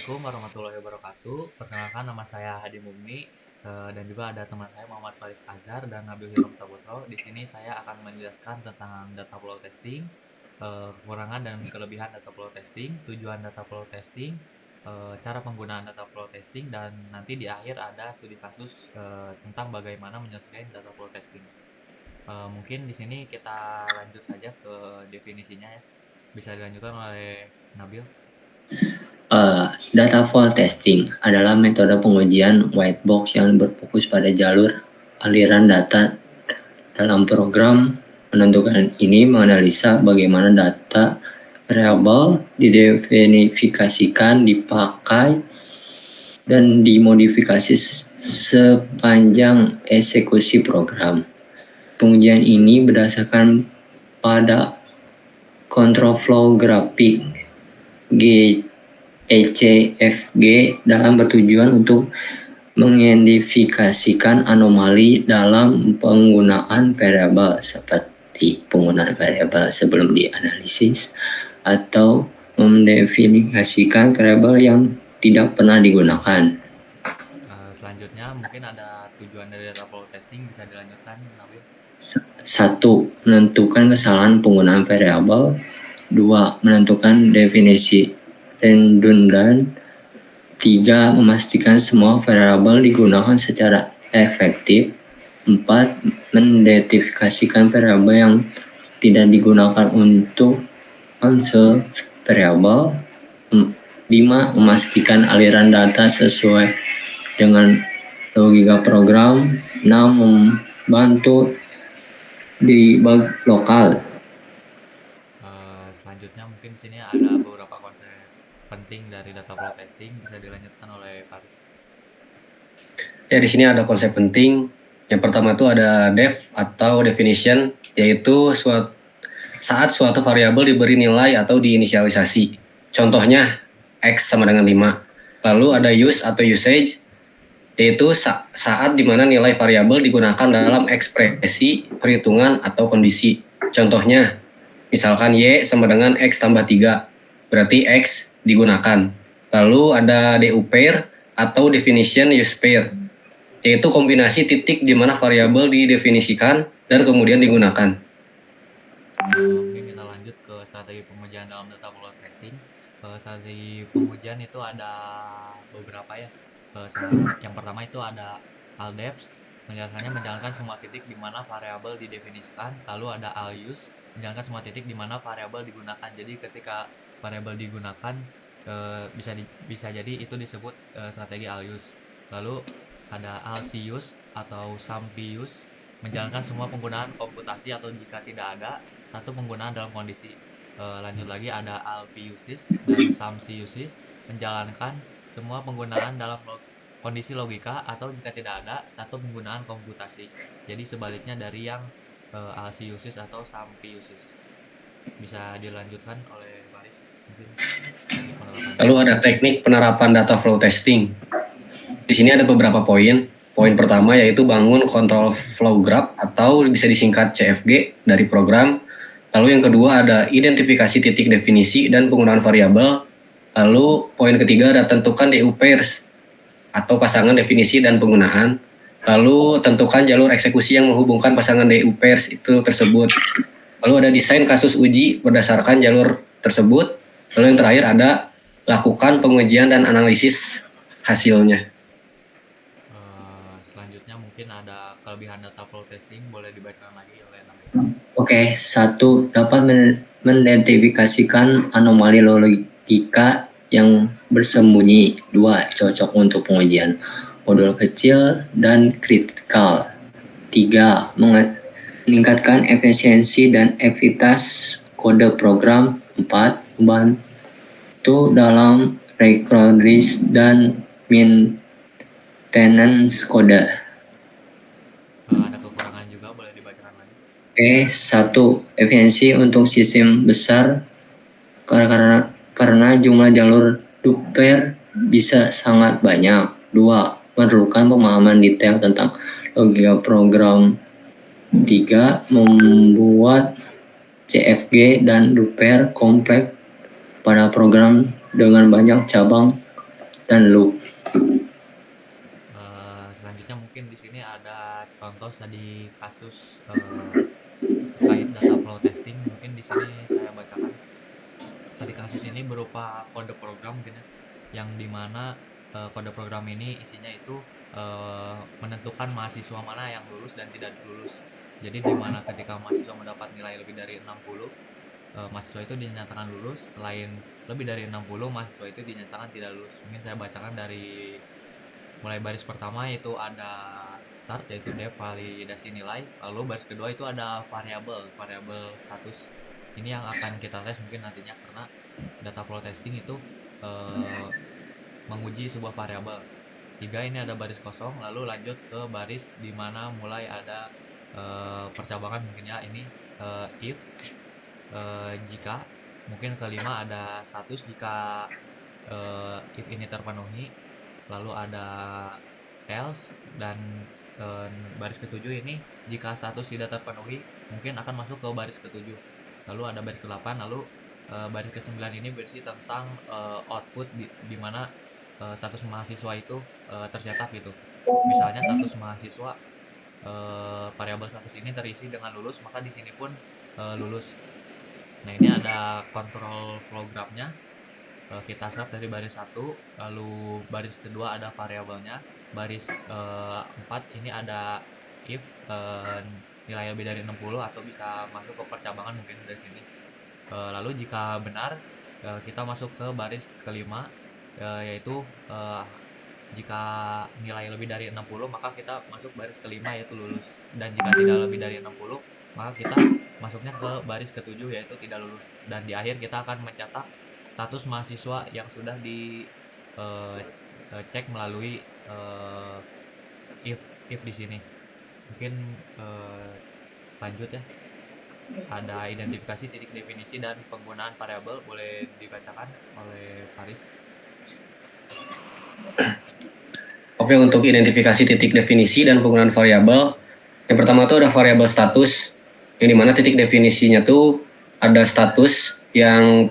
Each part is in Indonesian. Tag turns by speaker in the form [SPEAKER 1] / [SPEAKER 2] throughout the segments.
[SPEAKER 1] Assalamualaikum warahmatullahi wabarakatuh. Perkenalkan nama saya Hadi Mugni dan juga ada teman saya Muhammad Faris Azhar dan Nabil Hiram Sabutro. Di sini saya akan menjelaskan tentang data flow testing, kekurangan dan kelebihan data flow testing, tujuan data flow testing, cara penggunaan data flow testing, dan nanti di akhir ada studi kasus tentang bagaimana menyelesaikan data flow testing. Mungkin di sini kita lanjut saja ke definisinya ya. Bisa dilanjutkan oleh Nabil.
[SPEAKER 2] Data flow testing adalah metode pengujian white box yang berfokus pada jalur aliran data dalam program. Menentukan ini menganalisa bagaimana data variabel didefinifikasikan, dipakai, dan dimodifikasi sepanjang eksekusi program. Pengujian ini berdasarkan pada control flow grafik ECFG dalam bertujuan untuk mengidentifikasikan anomali dalam penggunaan variabel seperti penggunaan variabel sebelum dianalisis atau mendefinisikan variabel yang tidak pernah digunakan.
[SPEAKER 1] Selanjutnya mungkin ada tujuan dari data flow testing, bisa dilanjutkan Nabil.
[SPEAKER 2] 1. Menentukan kesalahan penggunaan variabel. 2. Menentukan definisi redundan. 3. Memastikan semua variabel digunakan secara efektif. 4. Mengidentifikasikan variabel yang tidak digunakan untuk unsur variabel. 5. Memastikan aliran data sesuai dengan logika program. 6. Membantu debug lokal.
[SPEAKER 1] Selanjutnya mungkin di sini ada beberapa konsep penting dari data flow testing, bisa dilanjutkan oleh Faris.
[SPEAKER 3] Ya, di sini ada konsep penting. Yang pertama itu ada def atau definition, yaitu saat suatu variabel diberi nilai atau diinisialisasi. Contohnya x sama dengan 5. Lalu ada use atau usage, yaitu saat dimana nilai variabel digunakan dalam ekspresi perhitungan atau kondisi. Contohnya, misalkan y sama dengan x tambah 3, berarti x digunakan. Lalu ada do pair atau definition use pair, yaitu kombinasi titik di mana variabel didefinisikan dan kemudian digunakan.
[SPEAKER 1] Mungkin kita lanjut ke strategi pengujian dalam data flow testing. Strategi pengujian itu ada beberapa ya. Yang pertama itu ada ALDEPS, penjelasannya menjalankan semua titik di mana variabel didefinisikan. Lalu ada ALUSE, menjalankan semua titik di mana variabel digunakan. Jadi ketika variabel digunakan bisa jadi itu disebut strategi ALUSE. Lalu ada ALCUSE atau SUMPIUSE, menjalankan semua penggunaan komputasi atau jika tidak ada satu penggunaan dalam kondisi. Lanjut lagi ada ALPUSIS dan SUMCUSIS, menjalankan semua penggunaan dalam kondisi logika atau jika tidak ada satu penggunaan komputasi. Jadi sebaliknya dari yang ALCUSIS atau SUMPIUSIS. Bisa dilanjutkan oleh Baris mungkin.
[SPEAKER 3] Lalu ada teknik penerapan data flow testing. Di sini ada beberapa poin. Poin pertama yaitu bangun control flow graph atau bisa disingkat CFG dari program. Lalu yang kedua ada identifikasi titik definisi dan penggunaan variabel. Lalu poin ketiga ada tentukan DU pairs atau pasangan definisi dan penggunaan. Lalu tentukan jalur eksekusi yang menghubungkan pasangan DU pairs itu tersebut. Lalu ada desain kasus uji berdasarkan jalur tersebut. Lalu yang terakhir ada lakukan pengujian dan analisis hasilnya.
[SPEAKER 1] Selanjutnya mungkin ada kelebihan data flow testing, boleh dibacakan lagi oleh Nabil.
[SPEAKER 2] Oke, 1. Dapat mengidentifikasikan anomali logika yang bersembunyi. 2. Cocok untuk pengujian modul kecil dan kritikal. 3. Meningkatkan efisiensi dan ekuitas kode program. 4. Membantu dalam recovery dan maintenance kode.
[SPEAKER 1] Ada kekurangan juga, boleh dibacakan lagi.
[SPEAKER 2] 1. Efisiensi untuk sistem besar karena jumlah jalur duper bisa sangat banyak. 2. Memerlukan pemahaman detail tentang logika program. 3. Membuat CFG dan duper kompleks pada program dengan banyak cabang dan loop.
[SPEAKER 1] Selanjutnya mungkin di sini ada contoh studi kasus terkait data flow testing. Mungkin di sini saya bacakan. Studi kasus ini berupa kode program mungkin ya, yang dimana kode program ini isinya itu menentukan mahasiswa mana yang lulus dan tidak lulus. Jadi dimana ketika mahasiswa mendapat nilai lebih dari 60, mahasiswa itu dinyatakan lulus. Selain lebih dari 60, mahasiswa itu dinyatakan tidak lulus. Mungkin saya bacakan dari mulai baris pertama, yaitu ada start, yaitu def validasi nilai. Lalu baris kedua itu ada variabel status. Ini yang akan kita tes mungkin nantinya, karena data flow testing itu menguji sebuah variabel. 3 ini ada baris kosong. Lalu lanjut ke baris dimana mulai ada percabangan mungkin ya, ini if, jika. Mungkin kelima ada status jika if ini terpenuhi. Lalu ada else, dan baris ketujuh ini jika status tidak terpenuhi mungkin akan masuk ke baris ketujuh. Lalu ada baris ke-8. Lalu baris ke-9 ini berisi tentang output di mana status mahasiswa itu tercetak gitu. Misalnya status mahasiswa, variabel status ini terisi dengan lulus, maka di sini pun lulus. Nah, ini ada kontrol programnya. Kita serap dari baris 1, lalu baris kedua ada variabelnya. Baris 4 ini ada if nilai lebih dari 60 atau bisa masuk ke percabangan mungkin dari sini. Lalu jika benar, kita masuk ke baris kelima, yaitu jika nilai lebih dari 60 maka kita masuk baris kelima, yaitu lulus. Dan jika tidak lebih dari 60 maka kita masuknya ke baris ketujuh, yaitu tidak lulus. Dan di akhir kita akan mencetak status mahasiswa yang sudah di cek melalui if di sini. Mungkin lanjut ya. Ada identifikasi, titik definisi, dan penggunaan variabel. Boleh dibacakan oleh Faris.
[SPEAKER 3] Oke, untuk identifikasi, titik definisi, dan penggunaan variabel, yang pertama tuh ada variabel status, yang dimana titik definisinya tuh ada status yang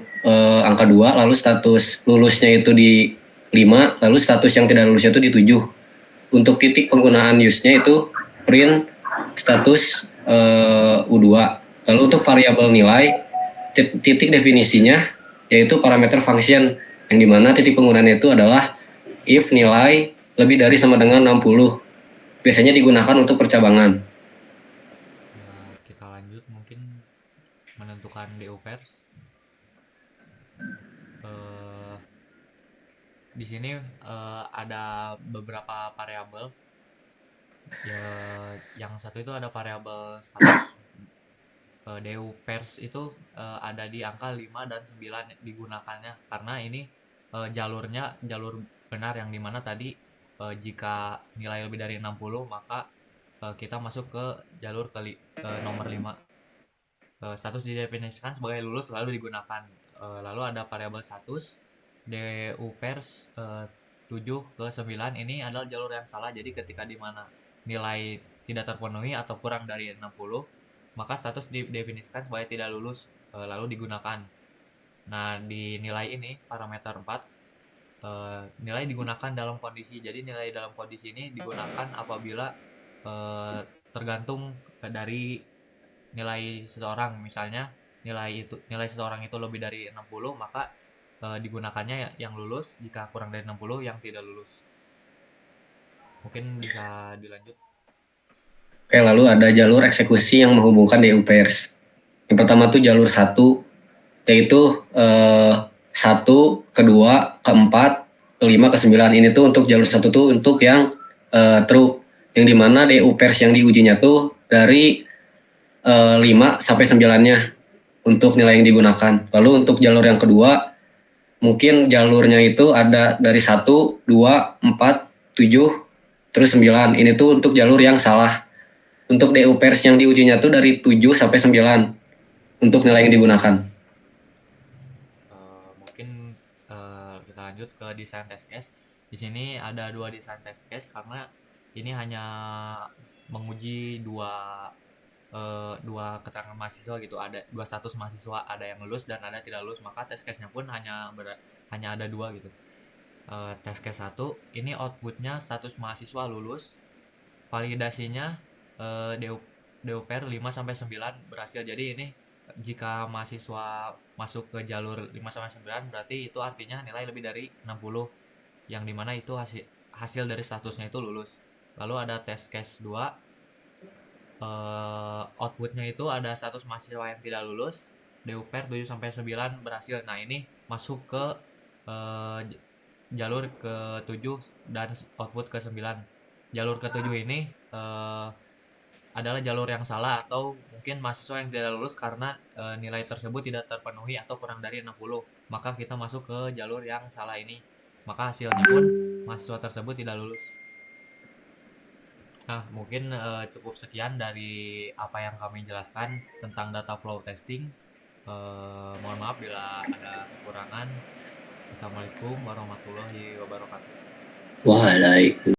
[SPEAKER 3] angka 2, lalu status lulusnya itu di 5, lalu status yang tidak lulusnya itu di 7. Untuk titik penggunaan use-nya itu print status U2. Lalu untuk variabel nilai, titik definisinya yaitu parameter function, yang dimana titik penggunaannya itu adalah if nilai lebih dari sama dengan 60. Biasanya digunakan untuk percabangan.
[SPEAKER 1] Kita lanjut, mungkin menentukan DO pairs. Di sini ada beberapa variabel. Ya, yang satu itu ada variabel status. DO pairs itu ada di angka 5 dan 9 digunakannya, karena ini jalur benar, yang dimana tadi jika nilai lebih dari 60 maka kita masuk ke jalur nomor 5. Status didefinisikan sebagai lulus lalu digunakan. Lalu ada variabel status DU pairs 7 ke 9. Ini adalah jalur yang salah. Jadi ketika dimana nilai tidak terpenuhi atau kurang dari 60 maka status didefinisikan sebagai tidak lulus lalu digunakan. Nah, di nilai ini parameter 4, nilai digunakan dalam kondisi. Jadi nilai dalam kondisi ini digunakan apabila tergantung dari nilai seseorang. Misalnya nilai seseorang itu lebih dari 60 maka digunakannya yang lulus, jika kurang dari 60 yang tidak lulus. Mungkin bisa dilanjut.
[SPEAKER 3] Oke, lalu ada jalur eksekusi yang menghubungkan DU pairs. Yang pertama tuh jalur 1, yaitu 1, kedua, keempat, kelima, ke-9. Ini tuh untuk jalur 1 tuh untuk yang true, yang dimana DU pairs yang diujinya tuh dari 5 sampai 9-nya untuk nilai yang digunakan. Lalu untuk jalur yang kedua, mungkin jalurnya itu ada dari 1, 2, 4, 7, terus 9. Ini tuh untuk jalur yang salah. Untuk DU pairs yang diujinya tuh dari 7 sampai 9 untuk nilai yang digunakan.
[SPEAKER 1] Mungkin kita lanjut ke desain test case. Di sini ada 2 desain test case, karena ini hanya menguji dua keterangan mahasiswa gitu. Ada 2 status mahasiswa, ada yang lulus dan ada tidak lulus, maka test case-nya pun hanya ada 2 gitu. Test case 1 ini outputnya status mahasiswa lulus, validasinya DUPR 5-9 berhasil. Jadi ini jika mahasiswa masuk ke jalur 5-9 berarti itu artinya nilai lebih dari 60, yang dimana itu hasil dari statusnya itu lulus. Lalu ada test case 2, outputnya itu ada status mahasiswa yang tidak lulus, DUPR 7-9 berhasil. Nah ini masuk ke jalur ke-7 dan output ke-9. Jalur ke-7 ini adalah jalur yang salah atau mungkin mahasiswa yang tidak lulus karena nilai tersebut tidak terpenuhi atau kurang dari 60. Maka kita masuk ke jalur yang salah ini. Maka hasilnya pun mahasiswa tersebut tidak lulus. Nah, mungkin cukup sekian dari apa yang kami jelaskan tentang data flow testing. Mohon maaf bila ada kekurangan. Assalamualaikum warahmatullahi wabarakatuh.
[SPEAKER 2] Waalaikumsalam.